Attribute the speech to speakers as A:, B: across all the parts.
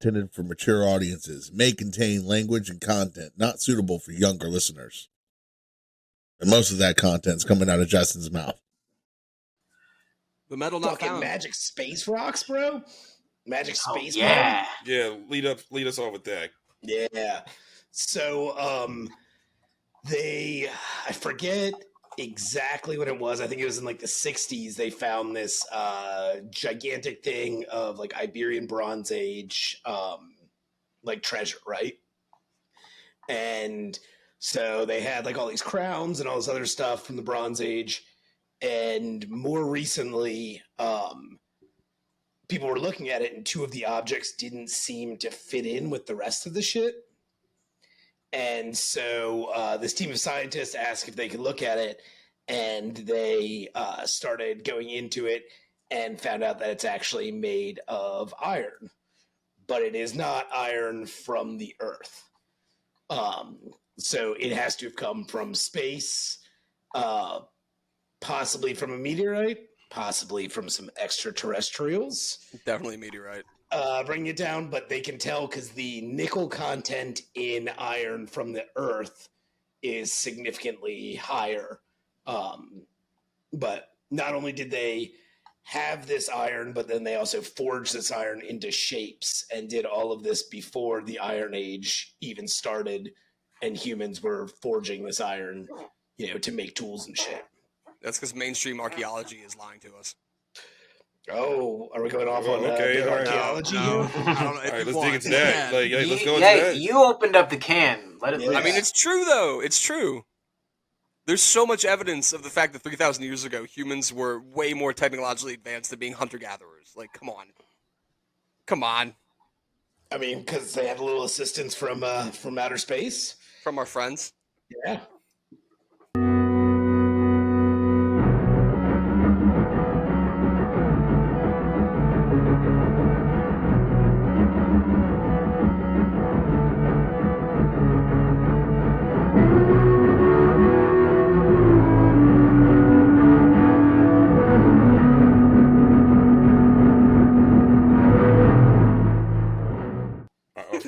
A: intended for mature audiences may contain language and content not suitable for younger listeners. And most of that content's coming out of Justin's mouth.
B: The metal not
C: Fucking
B: found.
C: magic space rocks, bro. Magic space
D: yeah.
E: Yeah, lead us off with that.
C: Yeah. So, I forget exactly what it was. I think it was in like the 60s. They found this gigantic thing of like Iberian Bronze Age, like treasure, right? And so they had like all these crowns and all this other stuff from the Bronze Age. And more recently, people were looking at it and two of the objects didn't seem to fit in with the rest of the shit. And so this team of scientists asked if they could look at it, and they started going into it and found out that it's actually made of iron, but it is not iron from the Earth. So it has to have come from space, possibly from a meteorite, possibly from some extraterrestrials.
B: Definitely a meteorite.
C: Bringing it down, but they can tell because the nickel content in iron from the Earth is significantly higher. But not only did they have this iron, but then they also forged this iron into shapes and did all of this before the Iron Age even started, and humans were forging this iron, to make tools and shit.
B: That's because mainstream archaeology is lying to us.
C: Oh, are we going off on archaeology
B: no.
C: here?
B: I don't know.
E: All right, let's dig into that. Let's go into that.
D: You opened up the can. Let it loose.
B: I mean, it's true, though. It's true. There's so much evidence of the fact that 3,000 years ago, humans were way more technologically advanced than being hunter-gatherers. Like, come on. Come on.
C: I mean, because they had a little assistance from outer space.
B: From our friends.
C: Yeah.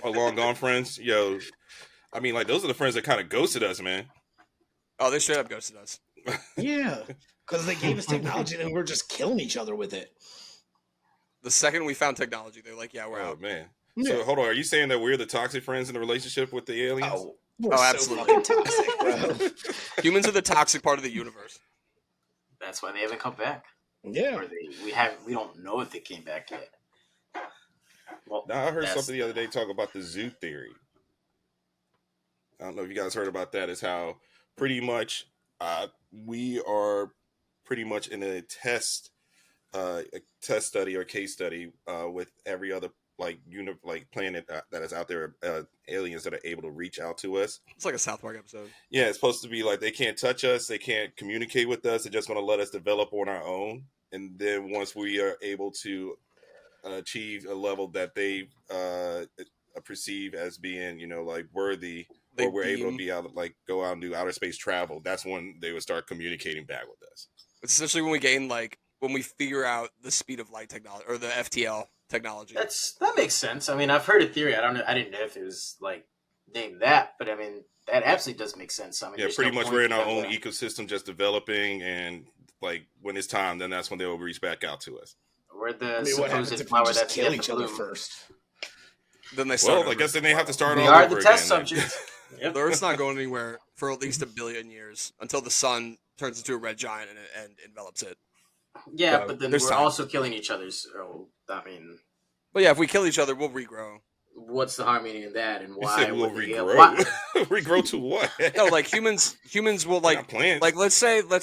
E: Long gone friends, yo. I mean, like, those are the friends that kind of ghosted us, man.
B: Oh, they straight up ghosted us.
C: Yeah, because they gave us technology and we're just killing each other with it.
B: The second we found technology, they're like, yeah, we're out.
E: Man.
C: Yeah.
E: So, hold on. Are you saying that we're the toxic friends in the relationship with the aliens?
C: Oh, we're
B: absolutely.
C: so fucking toxic, bro.
B: Humans are the toxic part of the universe.
D: That's why they haven't come back.
C: Yeah.
D: Or we don't know if they came back yet. Well,
E: now, I heard something the other day talk about the zoo theory. I don't know if you guys heard about that. It's how pretty much we are pretty much in a test study or case study with every other planet that is out there, aliens that are able to reach out to us.
B: It's like a South Park episode.
E: Yeah, it's supposed to be like they can't touch us, they can't communicate with us. They're just going to let us develop on our own, and then once we are able to achieve a level that they perceive as being, worthy, or we're able to be out, go out and do outer space travel. That's when they would start communicating back with us.
B: It's essentially when we gain, when we figure out the speed of light technology or the FTL technology.
D: That makes sense. I mean, I've heard a theory. I didn't know if it was named that, but I mean, that absolutely does make sense. I mean,
E: yeah, pretty much we're in our own ecosystem, just developing, and when it's time, then that's when they will reach back out to us.
D: We're the
C: what happens if we just kill each other first?
B: Then they start.
E: Well, I guess then they have to start
D: we
E: all
D: are
E: over
D: the test
E: again.
D: subjects.
B: The Earth's not going anywhere for at least 1 billion years until the sun turns into a red giant and envelops it.
D: Yeah,
B: So,
D: but then
B: there's
D: we're
B: time.
D: also killing each other. So, I mean,
B: But yeah, if we kill each other, we'll regrow.
D: what's the harmony in that, and
E: You
D: why?
E: said we'll
D: would the-
E: regrow.
D: why-
E: Regrow to what?
B: No, humans will
E: Not plants.
B: let's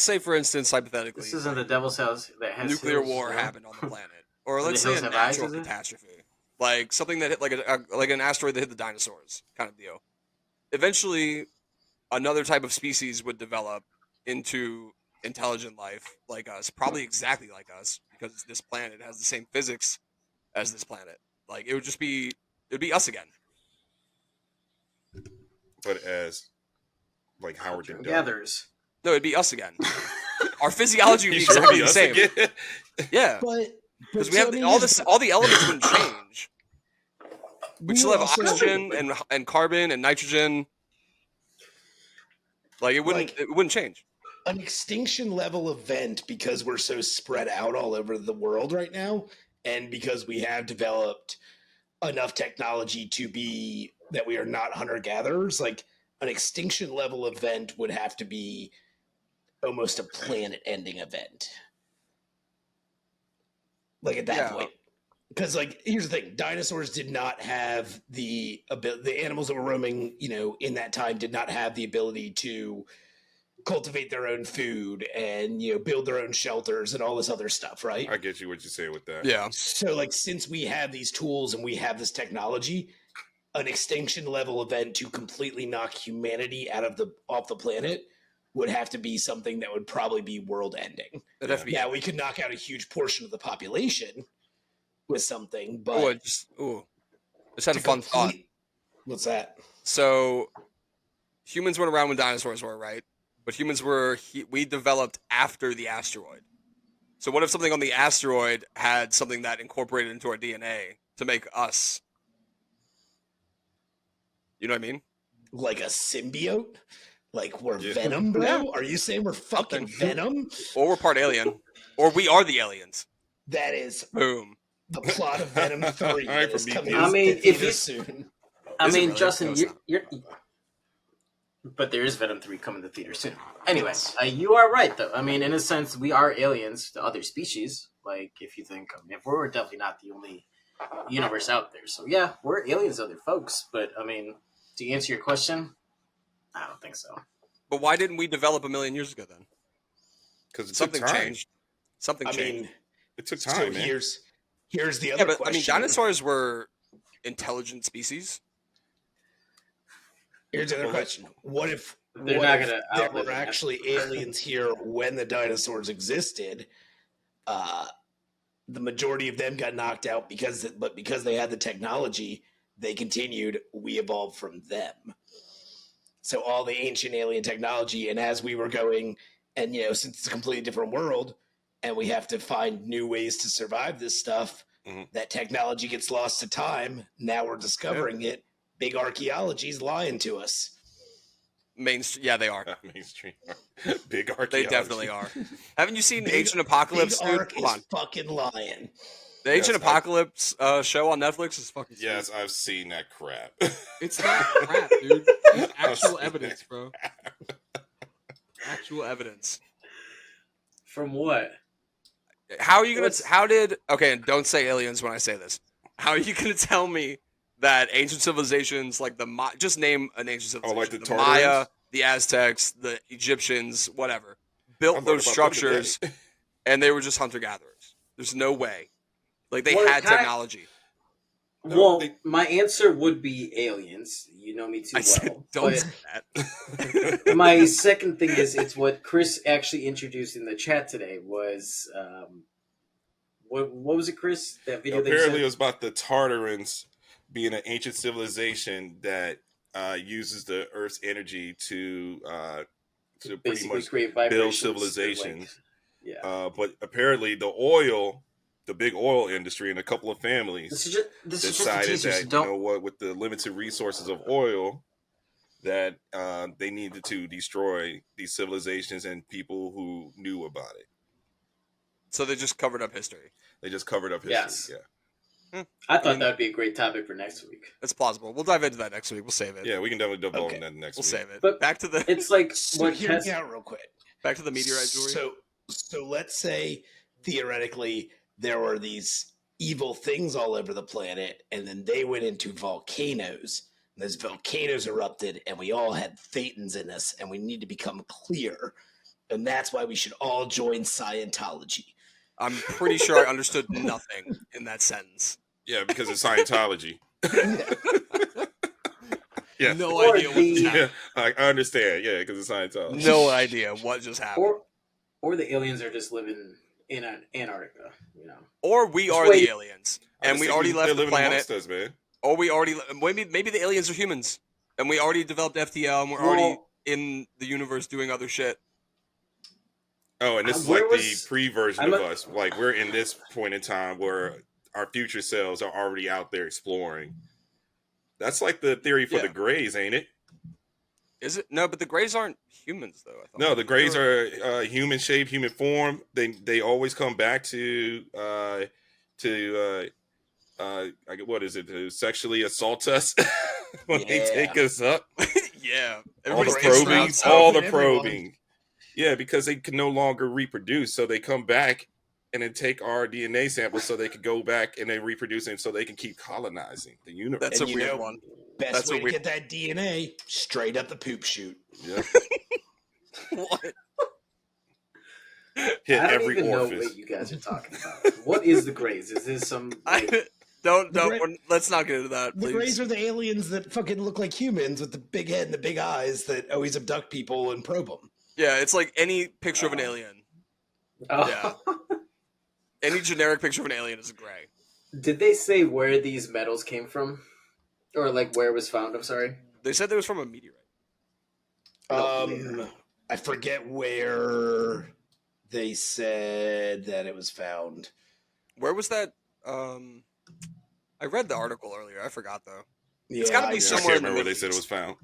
B: say for instance, hypothetically,
D: This isn't the devil's house that has
B: nuclear
D: hills,
B: war
D: right?
B: happened on the planet, or
D: Do
B: let's
D: the
B: say a
D: hills have eyes,
B: natural
D: is it?
B: catastrophe, like something that hit like an asteroid that hit the dinosaurs, kind of deal. Eventually, another type of species would develop into intelligent life like us, probably exactly like us, because this planet has the same physics as this planet. Like it would be us again.
E: But as Howard did.
D: Gathers.
B: No, it'd be us again. Our physiology would be
E: You sure
B: exactly
E: be
B: the
E: us
B: same.
E: again?
B: Yeah,
C: But
B: because we have all the elements wouldn't change. We'd still have
C: also-
B: oxygen and carbon and nitrogen. Like it wouldn't change.
C: An extinction level event, because we're so spread out all over the world right now, and because we have developed enough technology to be that we are not hunter gatherers, like an extinction level event would have to be almost a planet ending event. Like at that
B: Yeah.
C: point. Because like here's the thing, dinosaurs did not have the animals that were roaming, in that time did not have the ability to cultivate their own food and build their own shelters and all this other stuff, right?
E: I get you what you're saying with that.
B: Yeah.
C: So like since we have these tools and we have this technology, an extinction level event to completely knock humanity off the planet would have to be something that would probably be world ending.
B: It'd have to be.
C: Yeah, we could knock out a huge portion of the population with something, but
B: just had a fun thought.
C: What's that?
B: So humans weren't around when dinosaurs were, right? But humans we developed after the asteroid. So what if something on the asteroid had something that incorporated into our DNA to make us? You know what I mean?
C: Like a symbiote? Like we're
E: Yeah.
C: Venom, bro?
B: Yeah.
C: Are you saying we're fucking
B: Something.
C: Venom?
B: Or we're part alien. Or we are the aliens.
C: That is
B: Boom.
C: the plot of Venom 3
E: All right,
C: that is
E: for
C: coming
E: BTS.
C: out
D: I mean,
C: in
D: if
C: theaters
D: you-
C: soon.
D: I
B: Is it
D: mean,
B: really?
D: Justin,
B: No, it's not.
D: you're. But there is Venom 3 coming to theater soon. Anyway, you are right, though. I mean, in a sense, we are aliens to other species. Like, if you think, if we're definitely not the only universe out there. So, yeah, we're aliens to other folks. But, I mean, to answer your question, I don't think so.
B: But why didn't we develop a million years ago then?
E: Because it
B: Something
E: took time.
B: changed. Something
C: I
B: changed.
C: mean,
E: It took
C: so
E: time, man.
C: here's the other
B: Yeah, but
C: question.
B: I mean, dinosaurs were intelligent species.
C: Here's the other question. What if
D: They're
C: what
D: not
C: if
D: gonna
C: there
D: outlive
C: were
D: us.
C: actually aliens here when the dinosaurs existed? The majority of them got knocked out because they had the technology, they continued. We evolved from them. So all the ancient alien technology, and as we were going, and since it's a completely different world, and we have to find new ways to survive this stuff,
E: Mhm.
C: that technology gets lost to time. Now we're discovering it. Big archaeology's lying to us.
B: Mainstream. Yeah, they are.
E: Mainstream. Big archaeology.
B: They definitely are. Haven't you seen
C: Big-
B: Ancient Apocalypse,
C: Big
B: dude?
C: Ark
B: Come
C: is
B: on.
C: fucking lying.
B: The Ancient
E: Yes, I-
B: Apocalypse show on Netflix is fucking sweet.
E: Yes, I've seen that crap.
F: It's not crap, dude. It's
E: I've
F: actual
E: seen
F: evidence,
E: that.
F: bro.
B: Actual evidence.
D: From what?
B: How are you gonna?
D: What's-
B: How did? Okay, and don't say aliens when I say this. How are you gonna tell me that ancient civilizations like just name an ancient civilization?
E: Oh, like the
B: the
E: Tartars?
B: Maya, the Aztecs, the Egyptians, whatever, built
E: I'm learning
B: those
E: about them
B: structures,
E: today.
B: and they were just hunter gatherers. There's no way. Like they
D: Well,
B: had
D: can I-
B: technology.
E: No,
D: Well,
E: they-
D: my answer would be aliens. You know me too
B: I
D: well.
B: said, don't
D: But-
B: say that.
D: My second thing is it's what Chris actually introduced in the chat today was what was it, Chris? That video
E: Apparently, it
D: they
E: was about the Tartarans being an ancient civilization that uses the Earth's energy to pretty
D: basically
E: much
D: create
E: build
D: vibrations.
E: civilizations.
D: Yeah.
E: But apparently, the big oil industry, and a couple of families
D: This is just a
E: decided
D: teaser.
E: that
D: So don't.
E: you know what, with the limited resources of oil, that they needed to destroy these civilizations and people who knew about it.
B: So they just covered up history.
E: They just covered up history.
D: Yes.
E: Yeah,
D: I thought
B: I mean-
D: that would be a great topic for next week.
B: It's plausible. We'll dive into that next week. We'll save it.
E: yeah, we can definitely delve
C: Okay.
E: on that next
B: We'll
E: week.
B: save it.
D: But
B: back to the
D: It's like
C: So
D: what
C: hear
D: Tess.
C: me out real quick.
B: back to the meteorite jewelry.
C: So let's say theoretically there were these evil things all over the planet, and then they went into volcanoes. And those volcanoes erupted, and we all had thetans in us, and we need to become clear. And that's why we should all join Scientology.
B: I'm pretty sure I understood nothing in that sentence.
E: Yeah, because it's Scientology. Yeah.
B: No
D: Or
B: idea what just
D: the-
B: happened.
E: Yeah, I understand. Yeah, because it's Scientology.
B: No idea what just happened.
D: Or the aliens are just living in Antarctica, you know.
B: Or we
D: Just
B: are
D: wait.
B: the aliens,
E: I
B: and
E: just
B: we
E: think
B: already
E: they're
B: left the
E: living
B: planet.
E: amongst us, man.
B: Or we already maybe the aliens are humans, and we already developed FTL, and we're already
D: Well-
B: in the universe doing other shit.
E: Oh, and this is
D: Where
E: like
D: was-
E: the pre-version
D: I'm
E: of
D: a-
E: us. Like we're in this point in time where our future selves are already out there exploring. That's like the theory for
B: Yeah.
E: the Greys, ain't it?
B: Is it? No, but the Greys aren't humans, though. I thought.
E: No, the Greys are human shape, human form. They always come back to what is it? To sexually assault us when they
C: Yeah.
E: take us up.
B: Yeah,
E: All the
B: everybody's
C: Greys
E: probing,
C: sprouts
E: all
C: open
E: the
C: everyone.
E: probing. Yeah, because they can no longer reproduce, so they come back and then take our DNA samples so they can go back and then reproduce it, so they can keep colonizing the universe.
B: That's
C: And
B: a
C: you
B: weird
C: know,
B: one.
C: Best
B: That's a
C: way to
B: weird-
C: get that DNA straight up the poop chute.
E: Yeah,
B: What?
E: hit
D: I don't
E: every
D: even know
E: orifice.
D: what you guys are talking about. What is the Greys? Is this some like,
B: Don't.
C: The Gre-
B: Let's not get into that,
C: The
B: please.
C: Greys are the aliens that fucking look like humans with the big head and the big eyes that always abduct people and probe them.
B: Yeah, it's like any picture of an alien.
D: oh.
B: Any generic picture of an alien is a gray.
D: Did they say where these metals came from? Or like where it was found, I'm sorry?
B: They said it was from a meteorite.
D: No,
C: I forget where they said that it was found.
B: Where was that? I read the article earlier. I forgot though.
C: Yeah,
B: It's gotta be
E: I
B: somewhere
E: can't
B: in the
E: remember where
B: Middle
E: they said it was
B: East.
E: found.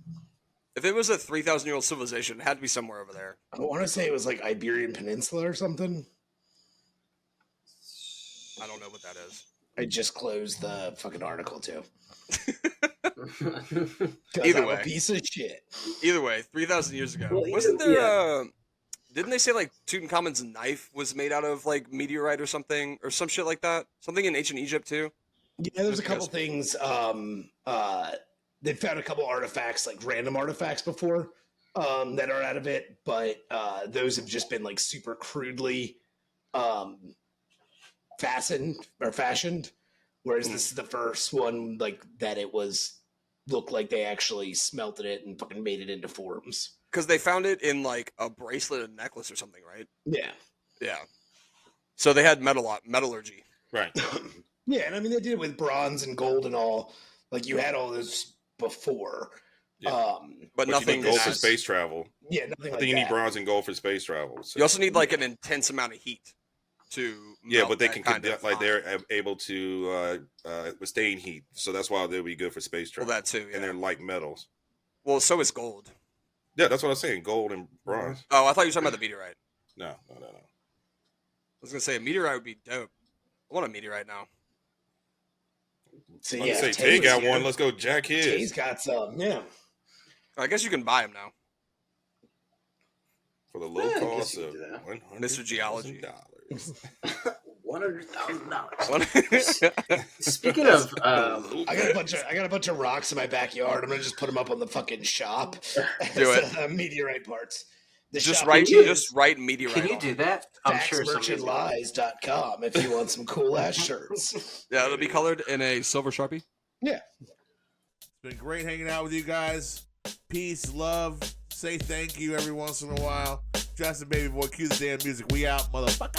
B: If it was a 3,000-year-old civilization, it had to be somewhere over there.
C: I want to say it was like Iberian Peninsula or something.
B: I don't know what that is.
C: I just closed the fucking article too. 'Cause
B: Either
C: I'm a
B: way.
C: piece of shit.
B: Either way, 3,000 years ago,
D: Well,
B: wasn't
D: either-
B: there? Didn't they say like Tutankhamun's knife was made out of like meteorite or something, or some shit like that? Something in ancient Egypt too.
C: Yeah, there's a
B: Yes.
C: couple things. They found a couple artifacts, like random artifacts before, that are out of it, but those have just been like super crudely fashioned. Whereas this is the first one like that it was looked like they actually smelted it and fucking made it into forms.
B: Because they found it in like a bracelet and necklace or something, right?
C: Yeah.
B: Yeah. So they had metallurgy.
E: Right.
C: Yeah, and I mean they did it with bronze and gold and all. Like you had all this before.
E: Yeah.
B: But
E: But
B: nothing
E: you need gold for
B: as-
E: space travel.
C: Yeah, nothing
E: I
C: like
E: think you
C: that.
E: need bronze and gold for space travel. So.
B: You also need like an intense amount of heat to.
E: Yeah,
B: melt
E: but they
B: that
E: can
B: kind
E: conduct,
B: of
E: like
B: iron.
E: they're able to withstand heat, so that's why they'll be good for space
B: Well,
E: travel.
B: that too.
E: And
B: Yeah.
E: they're light metals.
B: Well, so is gold.
E: Yeah, that's what I'm saying. Gold and bronze.
B: Oh, I thought you were talking about the meteorite.
E: No.
B: I was gonna say a meteorite would be dope. I want a meteorite now.
C: So
E: Let's
C: yeah,
E: say
C: Tay
E: Tay
C: was
E: got
C: here.
E: one. Let's go jack
C: Tay's
E: his
C: got some, yeah.
B: I guess you can buy them now.
E: for the low
D: Yeah, I guess
E: cost
D: you
E: of
D: can do that.
B: Mr. Geology.
D: $100,000. Speaking of,
C: I got a bunch of rocks in my backyard. I'm gonna just put them up on the fucking shop.
B: Do
C: as, meteorite parts. The
B: just
C: shop
B: write.
C: is
B: Just write meteorite.
D: can you
B: on
D: do
B: it.
D: that? I'm sure somebody's gonna-
C: faxmerchantlies.com if you want some cool ass shirts.
B: Yeah, it'll be colored in a silver Sharpie.
C: Yeah.
A: It's been great hanging out with you guys. Peace, love. Say thank you every once in a while. Justin Baby Boy, cue the damn music. We out, motherfucker.